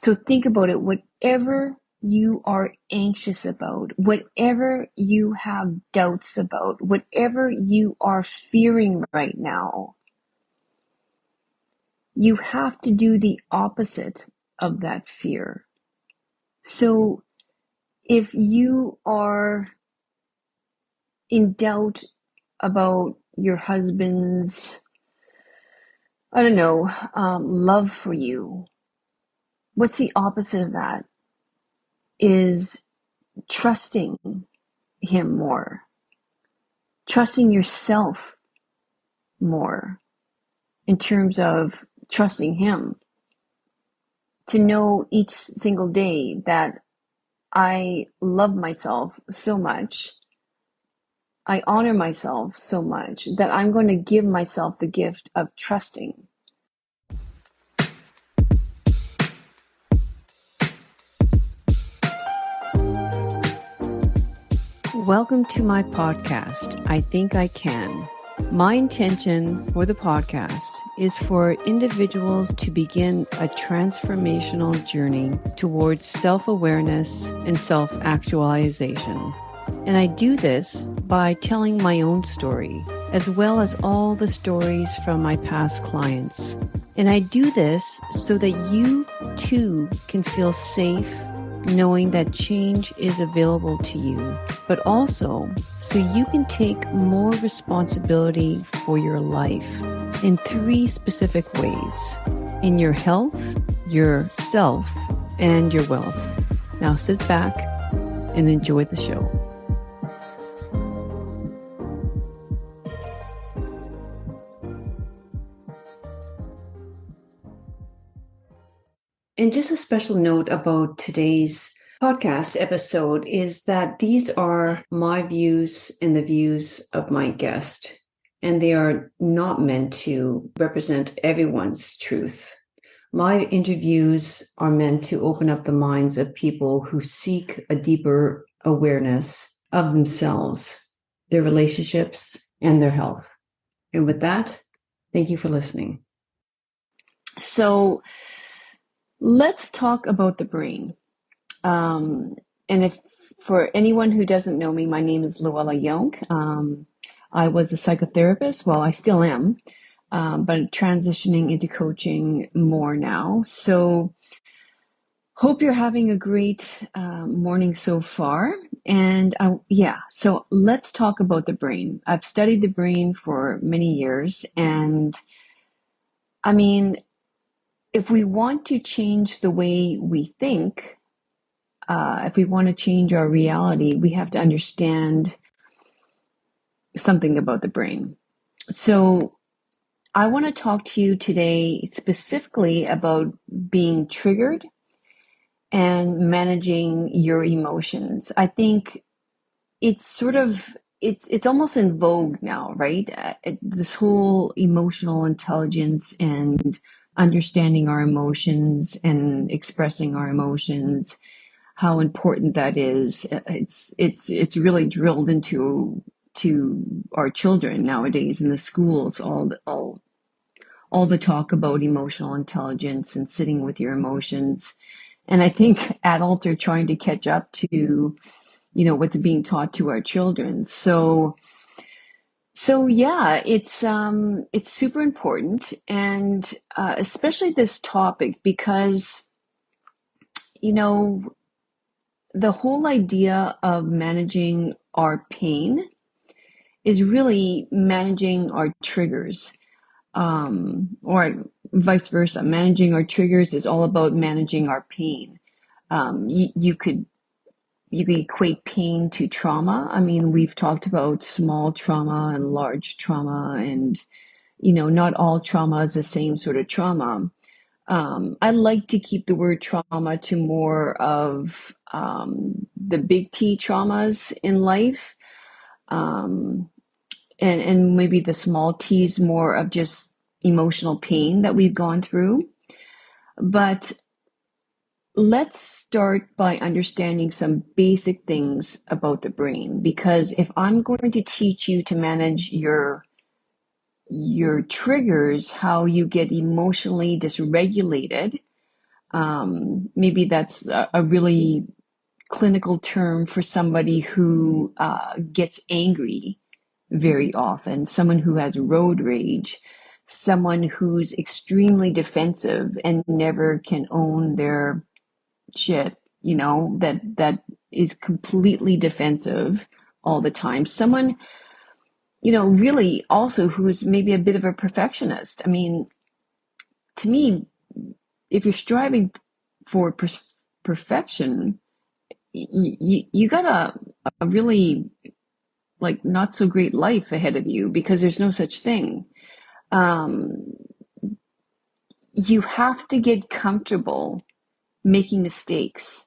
So think about it, whatever you are anxious about, whatever you have doubts about, whatever you are fearing right now, you have to do the opposite of that fear. So if you are in doubt about your husband's, I don't know, love for you, what's the opposite of that? Is trusting him more, trusting yourself more in terms of trusting him, to know each single day that I love myself so much, I honor myself so much that I'm going to give myself the gift of trusting. Welcome to my podcast, I Think I Can. My intention for the podcast is for individuals to begin a transformational journey towards self-awareness and self-actualization. And I do this by telling my own story, as well as all the stories from my past clients. And I do this so that you too can feel safe knowing that change is available to you, but also so you can take more responsibility for your life in 3 specific ways: in your health, your self, and your wealth. Now sit back and enjoy the show. And just a special note about today's podcast episode is that these are my views and the views of my guest, and they are not meant to represent everyone's truth. My interviews are meant to open up the minds of people who seek a deeper awareness of themselves, their relationships, and their health. And with that, thank you for listening. So, let's talk about the brain. And if for anyone who doesn't know me, my name is Luella Yonk. I was a psychotherapist. Well, I still am, but transitioning into coaching more now. So hope you're having a great morning so far. And so let's talk about the brain. I've studied the brain for many years. And I mean, if we want to change the way we think, if we want to change our reality, we have to understand something about the brain. So I want to talk to you today specifically about being triggered and managing your emotions. I think it's it's almost in vogue now, right? This whole emotional intelligence and understanding our emotions and expressing our emotions, how important that is. It's really drilled into our children nowadays in the schools. All the talk about emotional intelligence and sitting with your emotions, and I think adults are trying to catch up to what's being taught to our children. So yeah, it's super important, and especially this topic because the whole idea of managing our pain is really managing our triggers, or vice versa. Managing our triggers is all about managing our pain. You could equate pain to trauma. I mean, we've talked about small trauma and large trauma, and not all trauma is the same sort of trauma. I like to keep the word trauma to more of the big T traumas in life, and maybe the small T's more of just emotional pain that we've gone through. But let's start by understanding some basic things about the brain, because if I'm going to teach you to manage your triggers, how you get emotionally dysregulated, Maybe that's a really clinical term for somebody who gets angry very often, someone who has road rage, someone who's extremely defensive and never can own their shit, that is completely defensive all the time. Someone, really also who's maybe a bit of a perfectionist. I mean, to me, if you're striving for perfection, you got a really like not so great life ahead of you because there's no such thing. Um, you have to get comfortable making mistakes.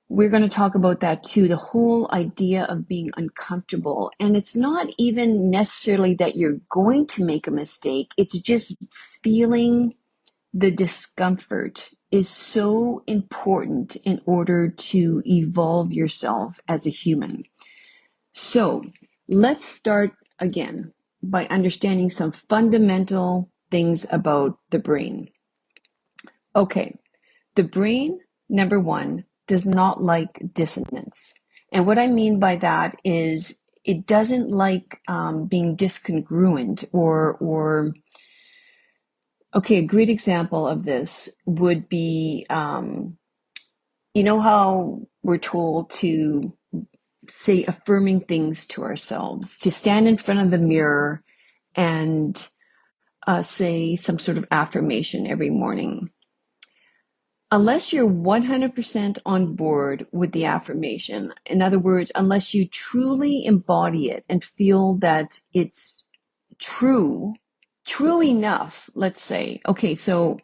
We're going to talk about that too. The whole idea of being uncomfortable. And it's not even necessarily that you're going to make a mistake. It's just feeling the discomfort is so important in order to evolve yourself as a human. So let's start again by understanding some fundamental things about the brain. Okay, the brain, number one, does not like dissonance. And what I mean by that is it doesn't like being discongruent or okay, a great example of this would be, you know how we're told to say affirming things to ourselves, to stand in front of the mirror and say some sort of affirmation every morning. Unless you're 100% on board with the affirmation, in other words, unless you truly embody it and feel that it's true, true enough, let's say. Okay, so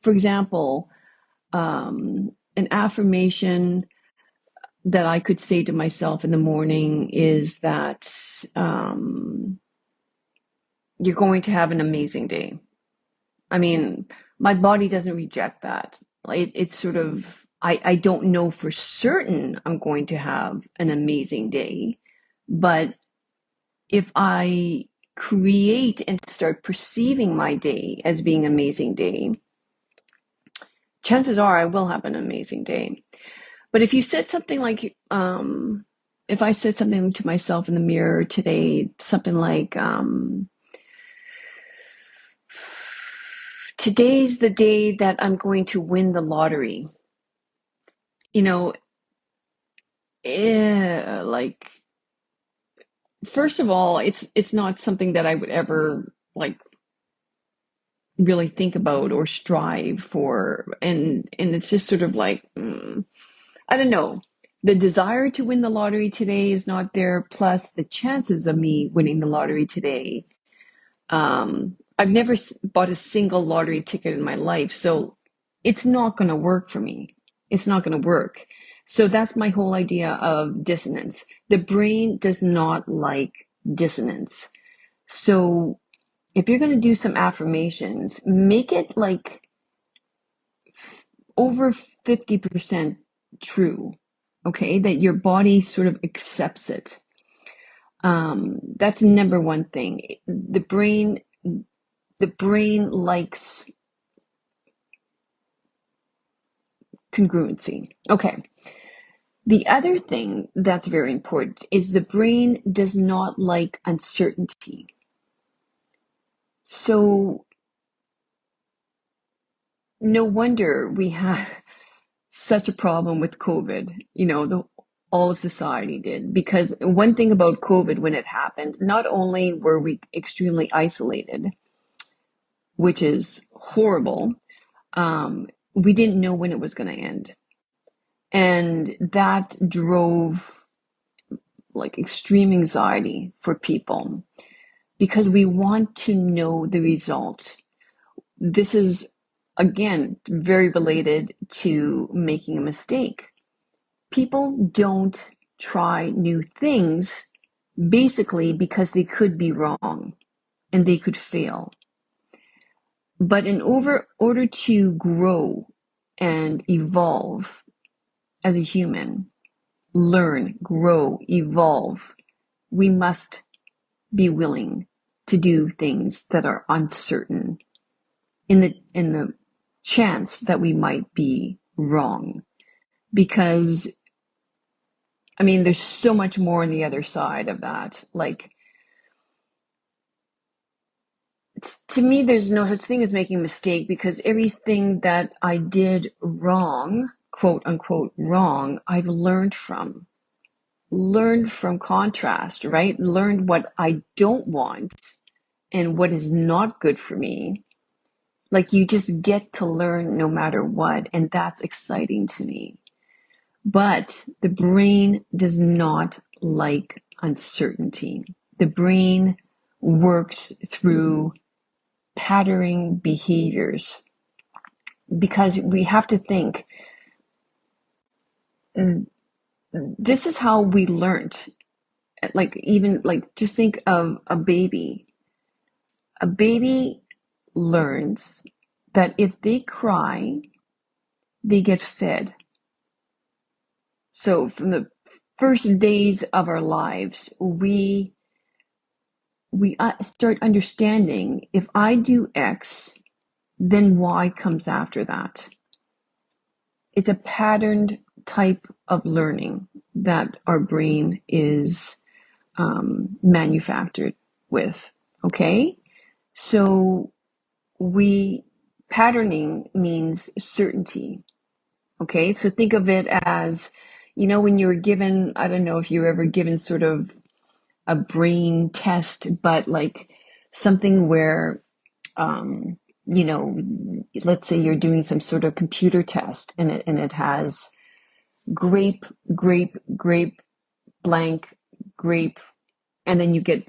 for example, an affirmation that I could say to myself in the morning is that you're going to have an amazing day. I mean, my body doesn't reject that. It's sort of, I don't know for certain I'm going to have an amazing day, but if I create and start perceiving my day as being an amazing day, chances are I will have an amazing day. But if you said something like, if I said something to myself in the mirror today, something like, today's the day that I'm going to win the lottery. You know, like, first of all, it's not something that I would ever like really think about or strive for, and it's just sort of like, I don't know. The desire to win the lottery today is not there. Plus, the chances of me winning the lottery today. I've never bought a single lottery ticket in my life, so it's not going to work for me. It's not going to work. So that's my whole idea of dissonance. The brain does not like dissonance. So if you're going to do some affirmations, make it like over 50% true, okay? That your body sort of accepts it. That's number one thing. The brain likes congruency. Okay. The other thing that's very important is the brain does not like uncertainty. So no wonder we had such a problem with COVID, all of society did. Because one thing about COVID when it happened, not only were we extremely isolated, which is horrible, we didn't know when it was going to end. And that drove like extreme anxiety for people because we want to know the result. This is, again, very related to making a mistake. People don't try new things basically because they could be wrong and they could fail. But in order to grow and evolve as a human, learn, grow, evolve, we must be willing to do things that are uncertain in the chance that we might be wrong. Because, I mean, there's so much more on the other side of that. Like, to me, there's no such thing as making a mistake, because everything that I did wrong, quote unquote wrong, I've learned from. Learned from contrast, right? Learned what I don't want and what is not good for me. Like, you just get to learn no matter what, and that's exciting to me. But the brain does not like uncertainty. The brain works through patterning behaviors, because we have to think, this is how we learned. Like, even like, just think of a baby. A baby learns that if they cry, they get fed. So from the first days of our lives, we start understanding, if I do X, then Y comes after that. It's a patterned type of learning that our brain is manufactured with. Okay? So patterning means certainty. Okay? So think of it as, when you were given, I don't know if you were ever given sort of a brain test, but like something where, let's say you're doing some sort of computer test, and it has grape, grape, grape, blank, grape, and then you get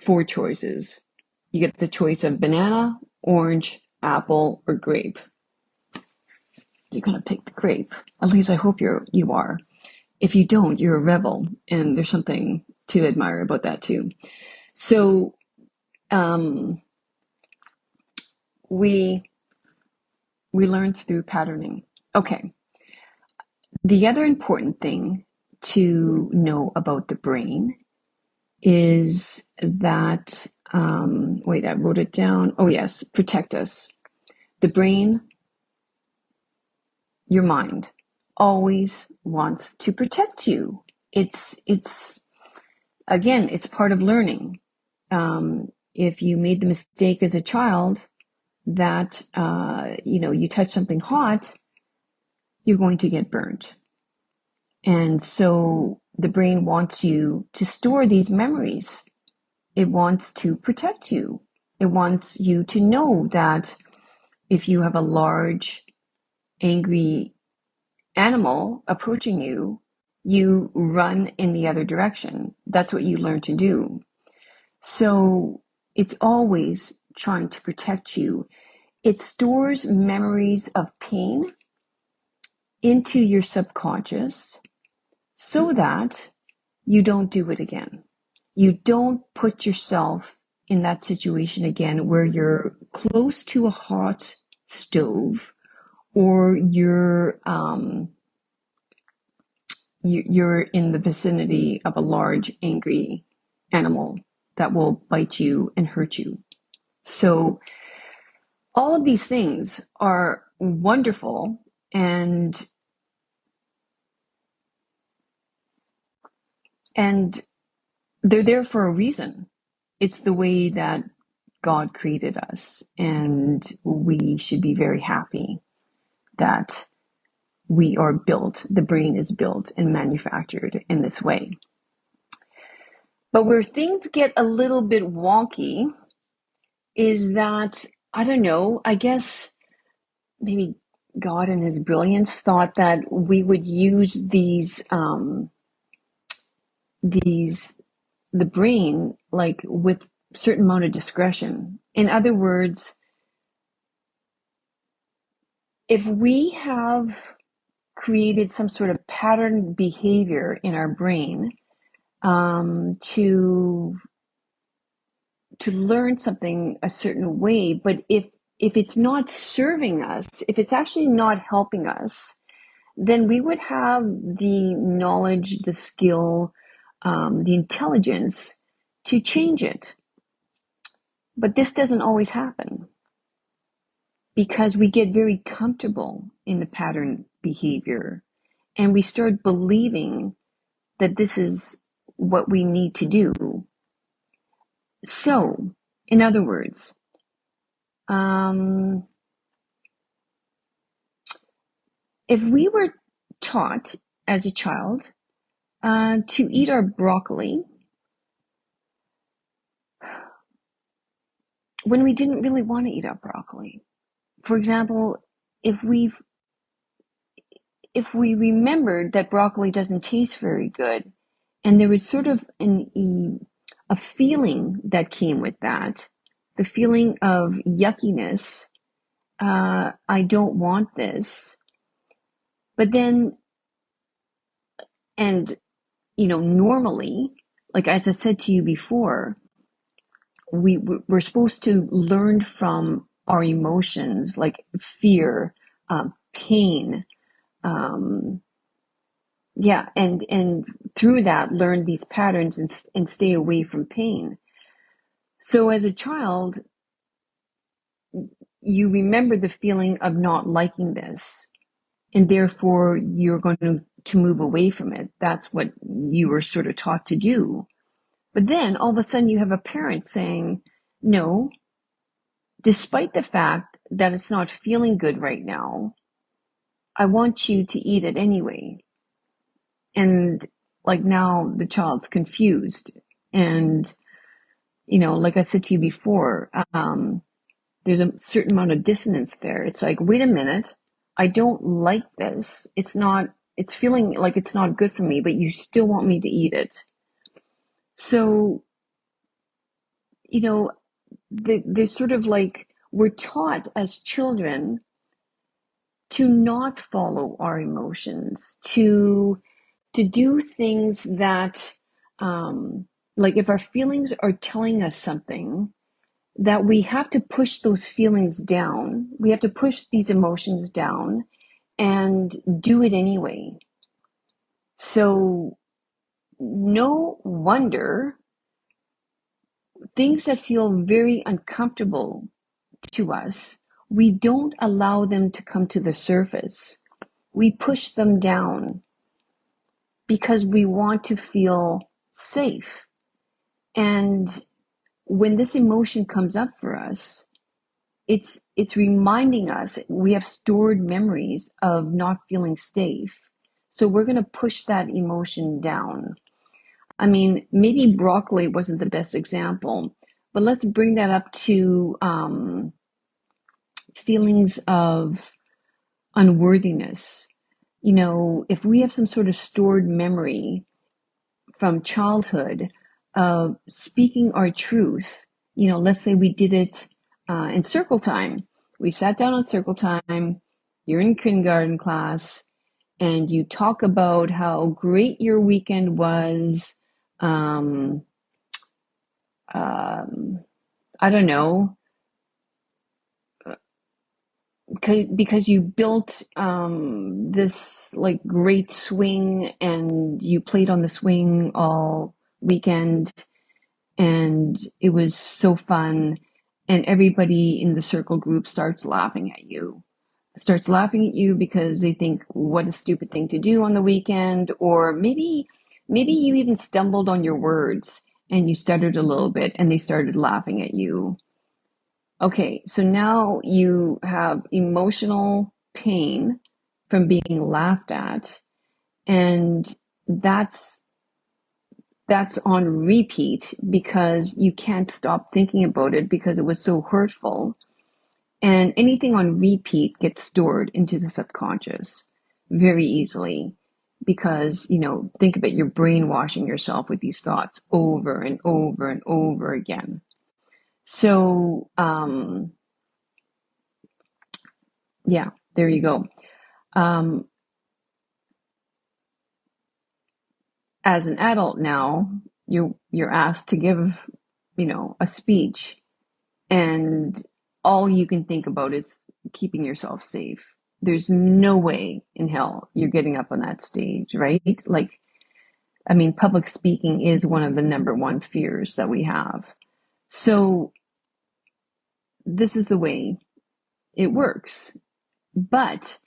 4 choices. You get the choice of banana, orange, apple, or grape. You're going to pick the grape. At least I hope you are. If you don't, you're a rebel, and there's something to admire about that too. So, we learn through patterning. Okay. The other important thing to know about the brain is that, wait, I wrote it down. Oh yes, protect us. The brain, your mind, always wants to protect you. It's again, it's part of learning. If you made the mistake as a child that, you touch something hot, you're going to get burnt. And so the brain wants you to store these memories. It wants to protect you. It wants you to know that if you have a large, angry animal approaching you, you run in the other direction. That's what you learn to do. So it's always trying to protect you. It stores memories of pain into your subconscious so that you don't do it again. You don't put yourself in that situation again where you're close to a hot stove, or you're in the vicinity of a large, angry animal that will bite you and hurt you. So all of these things are wonderful, and they're there for a reason. It's the way that God created us, and we should be very happy that we are built, the brain is built and manufactured in this way. But where things get a little bit wonky is that, I don't know, I guess maybe God in his brilliance thought that we would use the brain like with certain amount of discretion. In other words, if we have created some sort of pattern behavior in our brain, to learn something a certain way, but if it's not serving us, if it's actually not helping us, then we would have the knowledge, the skill, the intelligence to change it. But this doesn't always happen. because we get very comfortable in the pattern behavior and we start believing that this is what we need to do. So, in other words, if we were taught as a child to eat our broccoli when we didn't really want to eat our broccoli, for example, if we remembered that broccoli doesn't taste very good, and there was sort of a feeling that came with that, the feeling of yuckiness, I don't want this. But then, and normally, like as I said to you before, we're supposed to learn from our emotions, like fear, pain, and through that learn these patterns and stay away from pain. So as a child, you remember the feeling of not liking this, and therefore you're going to move away from it. That's what you were sort of taught to do. But then all of a sudden you have a parent saying, no, despite the fact that it's not feeling good right now, I want you to eat it anyway. And like now the child's confused. And, like I said to you before, there's a certain amount of dissonance there. It's like, wait a minute, I don't like this. It's feeling like it's not good for me, but you still want me to eat it. So, there's sort of like, we're taught as children to not follow our emotions, to do things that, like if our feelings are telling us something, that we have to push those feelings down. We have to push these emotions down and do it anyway. So no wonder things that feel very uncomfortable to us, we don't allow them to come to the surface. We push them down because we want to feel safe. And when this emotion comes up for us, it's reminding us we have stored memories of not feeling safe. So we're going to push that emotion down. I mean, maybe broccoli wasn't the best example, but let's bring that up to feelings of unworthiness. If we have some sort of stored memory from childhood of speaking our truth, let's say we did it in circle time. We sat down on circle time, you're in kindergarten class, and you talk about how great your weekend was. I don't know, because you built this like great swing and you played on the swing all weekend and it was so fun, and everybody in the circle group starts laughing at you because they think what a stupid thing to do on the weekend, or maybe you even stumbled on your words and you stuttered a little bit and they started laughing at you. Okay, so now you have emotional pain from being laughed at, and that's on repeat because you can't stop thinking about it because it was so hurtful. And anything on repeat gets stored into the subconscious very easily because, think about your brainwashing yourself with these thoughts over and over and over again. So, yeah, there you go. As an adult now, you're asked to give, a speech, and all you can think about is keeping yourself safe. There's no way in hell you're getting up on that stage, right? Like, I mean, public speaking is one of the number one fears that we have. So this is the way it works. But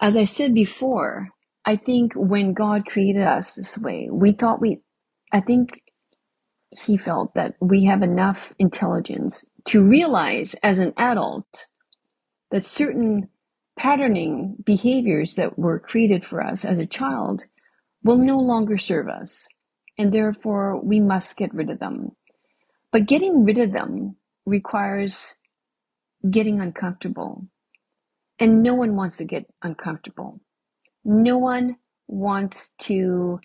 as I said before, I think when God created us this way, I think he felt that we have enough intelligence to realize as an adult that certain patterning behaviors that were created for us as a child will no longer serve us. And therefore, we must get rid of them. But getting rid of them requires getting uncomfortable. And no one wants to get uncomfortable. No one wants to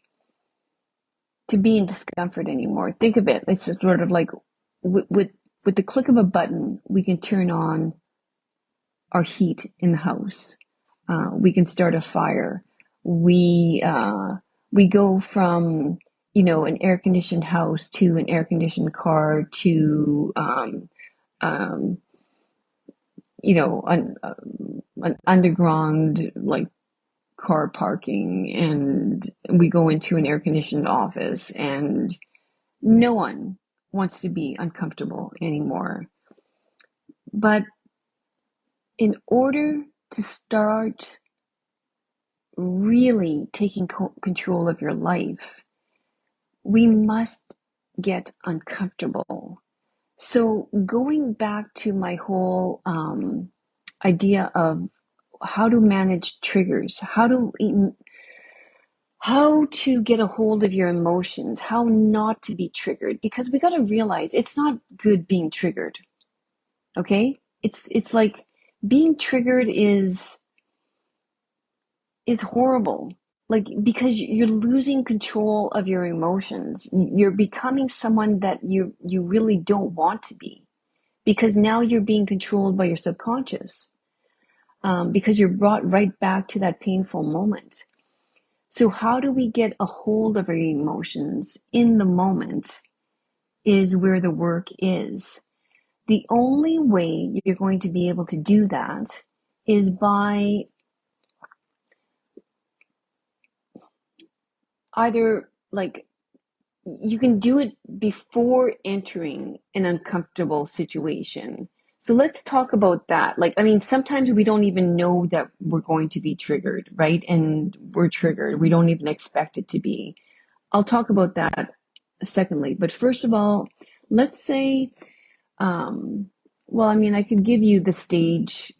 be in discomfort anymore. Think of it. It's sort of like with the click of a button, we can turn on our heat in the house. We can start a fire. We go from an air conditioned house to an air conditioned car to um, an underground like car parking, and we go into an air conditioned office, and no one wants to be uncomfortable anymore. But in order to start really taking control of your life, we must get uncomfortable. So going back to my whole idea of how to manage triggers, how to get a hold of your emotions, how not to be triggered, because we got to realize it's not good being triggered. Okay? It's like being triggered is horrible. Like, because you're losing control of your emotions. You're becoming someone that you really don't want to be, because now you're being controlled by your subconscious, because you're brought right back to that painful moment. So how do we get a hold of our emotions in the moment is where the work is. The only way you're going to be able to do that is by either, like, you can do it before entering an uncomfortable situation. So let's talk about that. Like, I mean, sometimes we don't even know that we're going to be triggered, right? And we're triggered. We don't even expect it to be. I'll talk about that secondly. But first of all, let's say, well, I mean, I could give you the stage,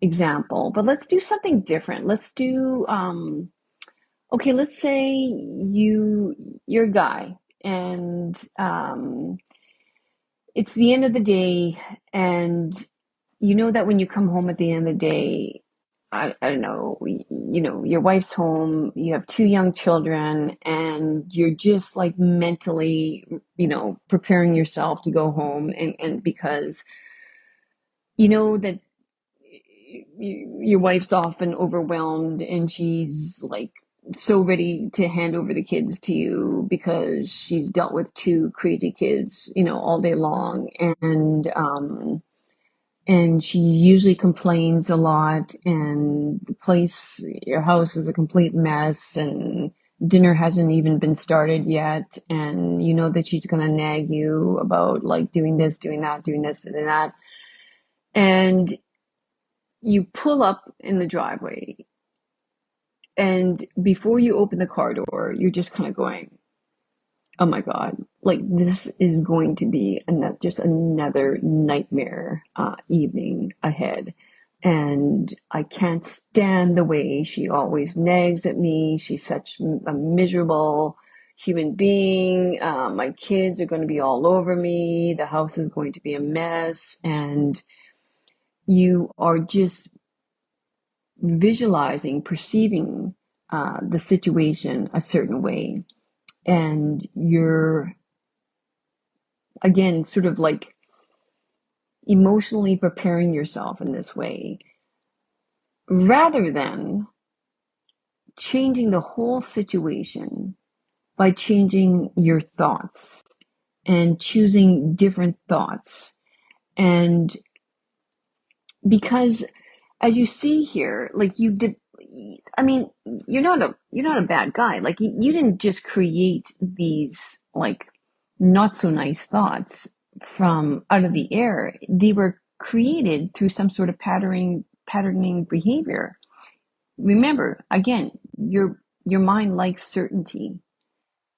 example, but let's do something different. Let's do, okay, let's say you're a guy, and it's the end of the day, and you know that when you come home at the end of the day, I don't know, your wife's home, you have two young children, and you're just like mentally, preparing yourself to go home, and because you know that your wife's often overwhelmed, and she's like so ready to hand over the kids to you because she's dealt with two crazy kids, all day long. And she usually complains a lot, and your house is a complete mess, and dinner hasn't even been started yet. And you know that she's going to nag you about like doing this, doing that, doing this, and that. And you pull up in the driveway, and before you open the car door, you're just kind of going, oh my God, like this is going to be just another nightmare evening ahead. And I can't stand the way she always nags at me. She's such a miserable human being. My kids are going to be all over me. The house is going to be a mess. And you are just visualizing, perceiving the situation a certain way. And you're, again, sort of like emotionally preparing yourself in this way, rather than changing the whole situation by changing your thoughts and choosing different thoughts. And because as you see here, like you did, I mean, you're not a bad guy. Like you didn't just create these like not so nice thoughts from out of the air. They were created through some sort of patterning behavior. Remember, again, your mind likes certainty.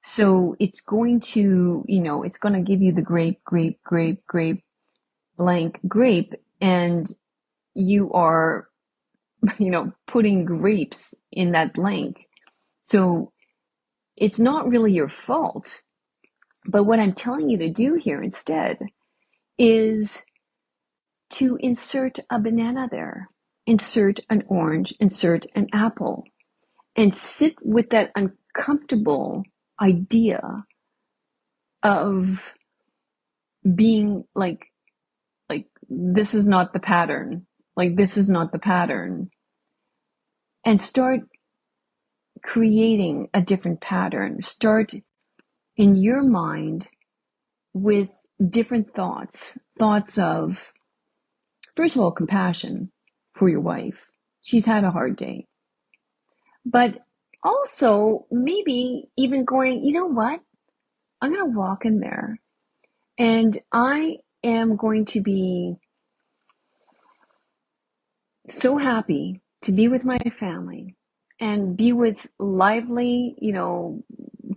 So it's going to, it's going to give you the grape, blank grape, and you are, putting grapes in that blank. So it's not really your fault. But what I'm telling you to do here instead is to insert a banana there, insert an orange, insert an apple, and sit with that uncomfortable idea of being like this is not the pattern, this is not the pattern, and start creating a different pattern. Start in your mind with different thoughts of, first of all, compassion for your wife. She's had a hard day. But also maybe even going, you know what? I'm going to walk in there and I am going to be so happy to be with my family and be with lively,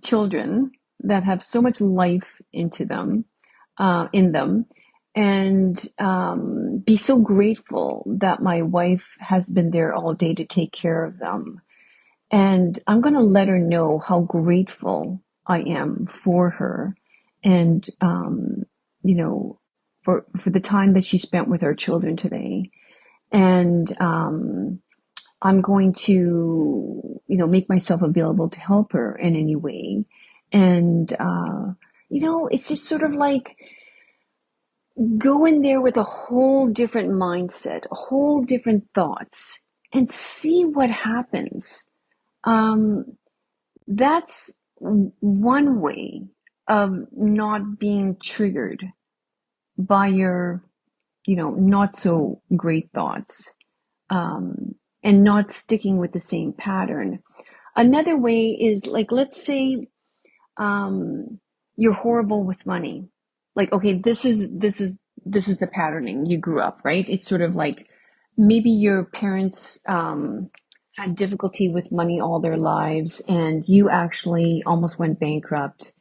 children that have so much life into them, in them, and be so grateful that my wife has been there all day to take care of them. And I'm going to let her know how grateful I am for her, and for the time that she spent with our children today. And I'm going to, make myself available to help her in any way. And, it's just sort of like go in there with a whole different mindset, a whole different thoughts, and see what happens. That's one way of not being triggered by your, not so great thoughts. And not sticking with the same pattern. Another way is let's say you're horrible with money. Okay, this is the patterning you grew up, right? It's sort of like maybe your parents had difficulty with money all their lives, and you actually almost went bankrupt.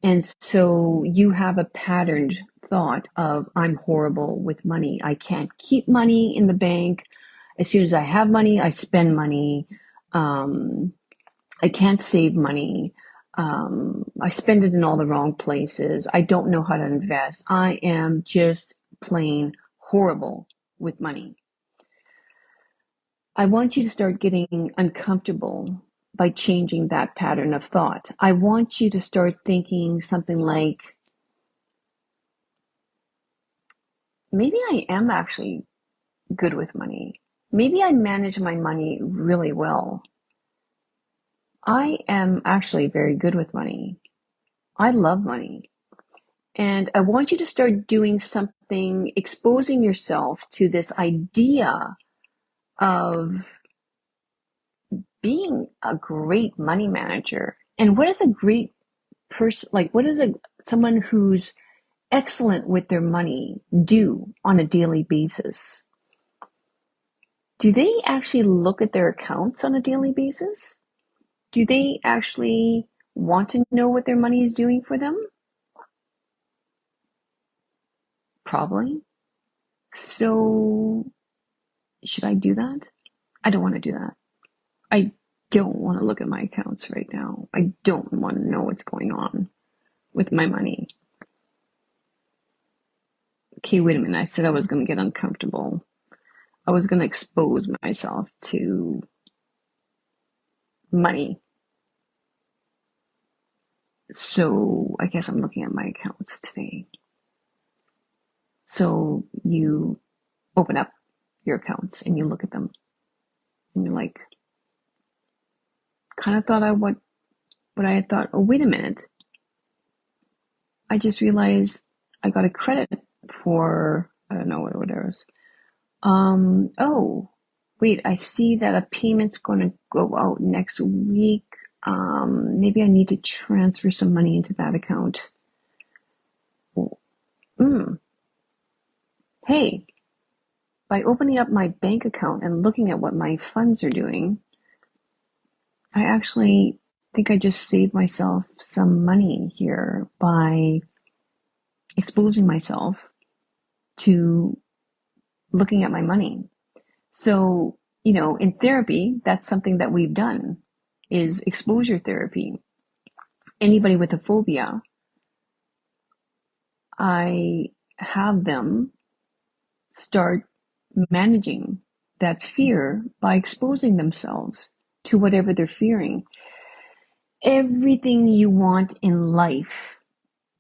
And so you have a patterned thought of, I'm horrible with money. I can't keep money in the bank. As soon as I have money, I spend money. I can't save money. I spend it in all the wrong places. I don't know how to invest. I am just plain horrible with money. I want you to start getting uncomfortable by changing that pattern of thought. I want you to start thinking something like, maybe I am actually good with money. Maybe I manage my money really well. I am actually very good with money. I love money. And I want you to start doing something, exposing yourself to this idea of being a great money manager. And what is a great person, what is someone who's excellent with their money do on a daily basis? Do they actually look at their accounts on a daily basis? Do they actually want to know what their money is doing for them? Probably. So, should I do that? I don't want to do that. I don't want to look at my accounts right now. I don't want to know what's going on with my money. Okay, wait a minute. I said I was going to get uncomfortable. I was going to expose myself to money. So I guess I'm looking at my accounts today. So you open up your accounts and you look at them and you're like, kind of thought what I had thought. Oh, wait a minute. I just realized I got a credit for, I don't know what it was. Oh, wait, I see that a payment's going to go out next week. Maybe I need to transfer some money into that account. Hey, By opening up my bank account and looking at what my funds are doing, I actually think I just saved myself some money here by exposing myself to looking at my money. So, in therapy, that's something that we've done is exposure therapy. Anybody with a phobia, I have them start managing that fear by exposing themselves to whatever they're fearing. Everything you want in life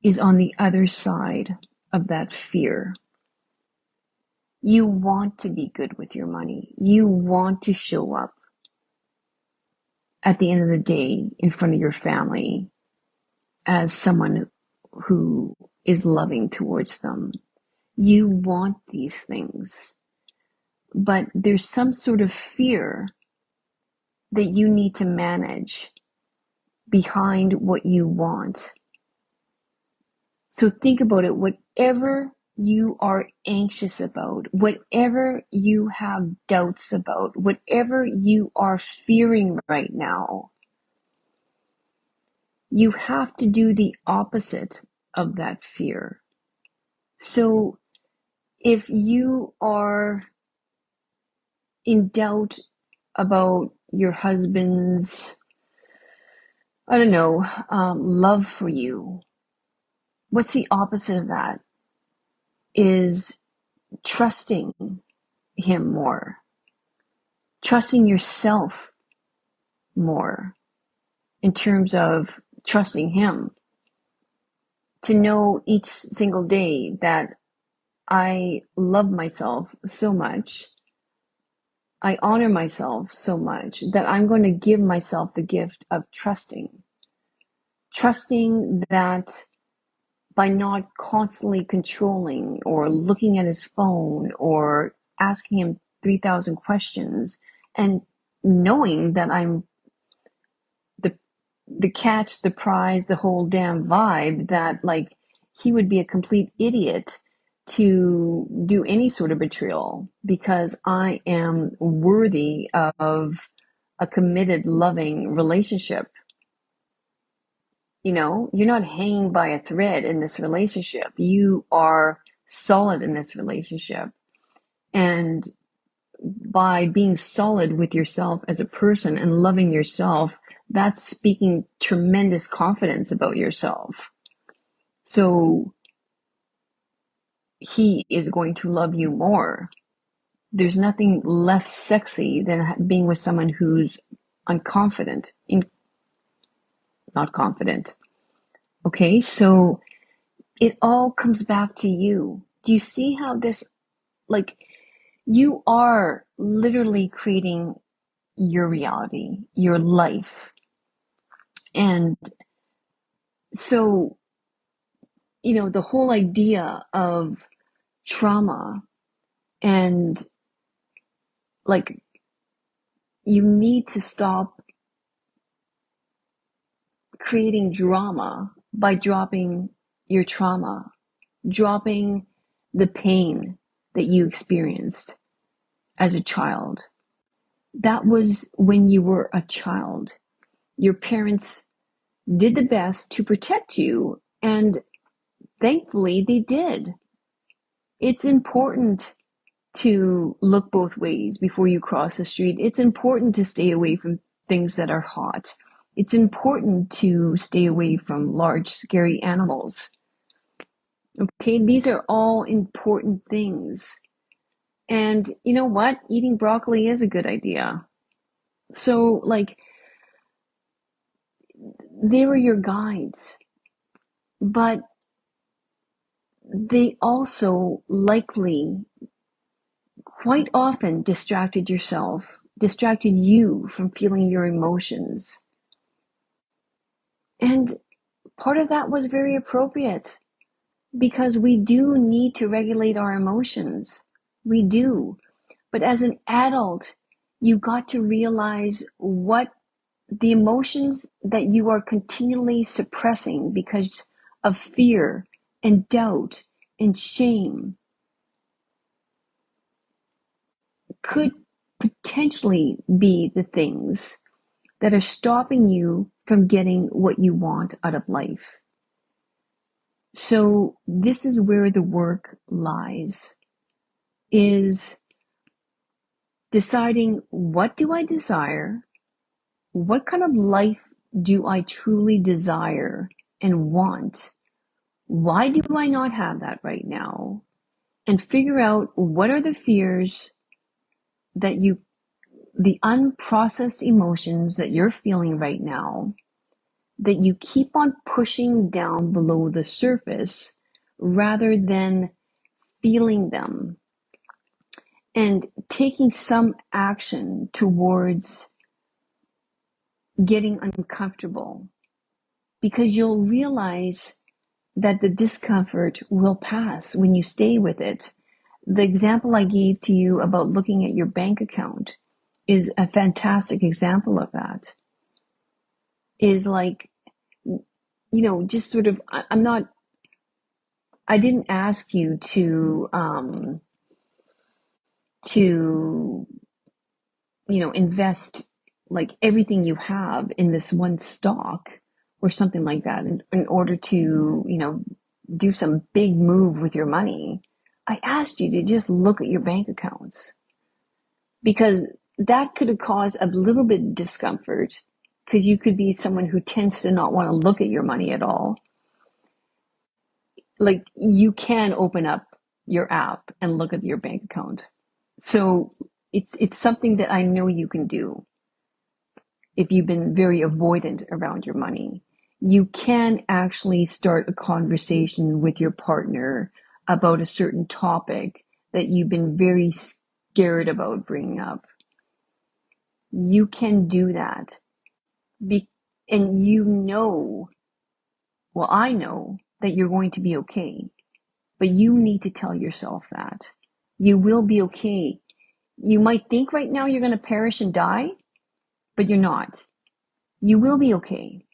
is on the other side of that fear. You want to be good with your money. You want to show up at the end of the day in front of your family as someone who is loving towards them. You want these things, but there's some sort of fear that you need to manage behind what you want. So think about it. Whatever you are anxious about, whatever you have doubts about, whatever you are fearing right now, you have to do the opposite of that fear. So if you are in doubt about your husband's, I don't know, love for you, what's the opposite of that? Is trusting him more, trusting yourself more in terms of trusting him to know each single day that I love myself so much, I honor myself so much that I'm going to give myself the gift of trusting that by not constantly controlling or looking at his phone or asking him 3,000 questions and knowing that I'm the catch, the prize, the whole damn vibe, that like he would be a complete idiot to do any sort of betrayal because I am worthy of a committed, loving relationship. You're not hanging by a thread in this relationship. You are solid in this relationship. And by being solid with yourself as a person and loving yourself, that's speaking tremendous confidence about yourself. So he is going to love you more. There's nothing less sexy than being with someone who's unconfident, not confident. Okay, so it all comes back to you. Do you see how this, like, you are literally creating your reality, your life. And so, the whole idea of trauma and like, you need to stop creating drama by dropping your trauma, dropping the pain that you experienced as a child. That was when you were a child. Your parents did the best to protect you, and thankfully they did. It's important to look both ways before you cross the street. It's important to stay away from things that are hot. It's important to stay away from large, scary animals. Okay, these are all important things. And you know what? Eating broccoli is a good idea. So, like, they were your guides, but they also likely quite often distracted you from feeling your emotions. And part of that was very appropriate because we do need to regulate our emotions. We do. But as an adult, you got to realize what the emotions that you are continually suppressing because of fear and doubt and shame. could potentially be the things that are stopping you from getting what you want out of life. So this is where the work lies, is deciding, what do I desire? What kind of life do I truly desire and want? Why do I not have that right now? And figure out what are the fears that the unprocessed emotions that you're feeling right now that you keep on pushing down below the surface rather than feeling them and taking some action towards getting uncomfortable, because you'll realize that the discomfort will pass when you stay with it. The example I gave to you about looking at your bank account is a fantastic example of that. Is like, just sort of, I didn't ask you to invest like everything you have in this one stock or something like that in order to, do some big move with your money. I asked you to just look at your bank accounts, because that could have caused a little bit of discomfort, because you could be someone who tends to not want to look at your money at all. Like, you can open up your app and look at your bank account. So it's something that I know you can do if you've been very avoidant around your money. You can actually start a conversation with your partner about a certain topic that you've been very scared about bringing up. You can do that. And I know that you're going to be okay, but you need to tell yourself that. You will be okay. You might think right now you're going to perish and die, but you're not. You will be okay.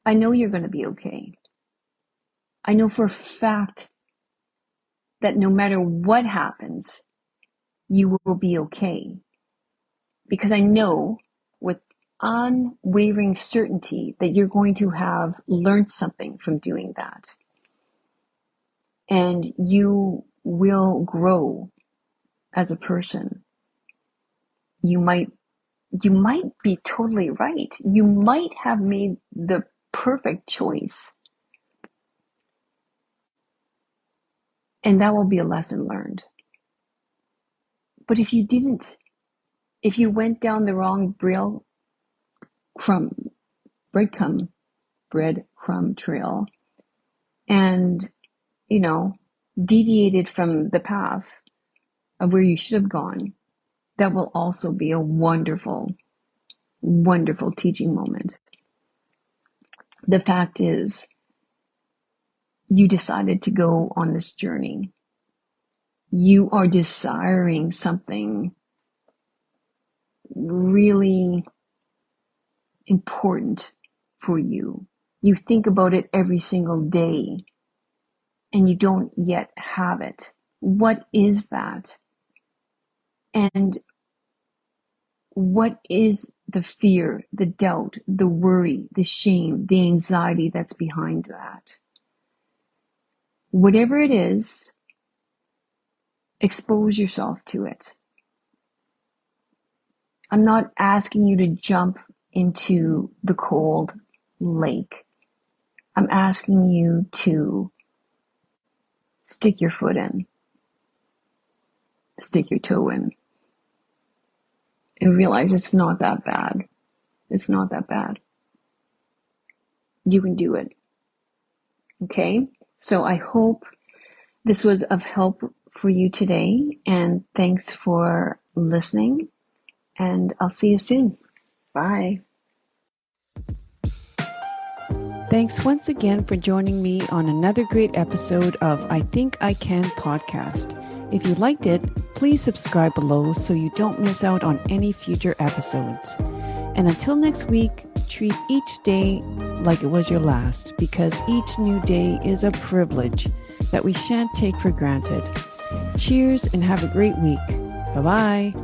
I know you're going to be okay. I know for a fact that no matter what happens, you will be okay. Because I know with unwavering certainty that you're going to have learned something from doing that. And you will grow as a person. You might be totally right. You might have made the perfect choice. And that will be a lesson learned. But if you didn't, if you went down the wrong breadcrumb trail and, deviated from the path of where you should have gone, that will also be a wonderful, wonderful teaching moment. The fact is, you decided to go on this journey. You are desiring something really important for you. You think about it every single day, and you don't yet have it. What is that? And what is the fear, the doubt, the worry, the shame, the anxiety that's behind that? Whatever it is, expose yourself to it. I'm not asking you to jump into the cold lake. I'm asking you to stick your foot in, stick your toe in, and realize it's not that bad. It's not that bad. You can do it. Okay? So I hope this was of help for you today, and thanks for listening, and I'll see you soon. Bye. Thanks once again for joining me on another great episode of I Think I Can podcast. If you liked it, please subscribe below so you don't miss out on any future episodes. And until next week, treat each day like it was your last, because each new day is a privilege that we shan't take for granted. Cheers and have a great week. Bye-bye.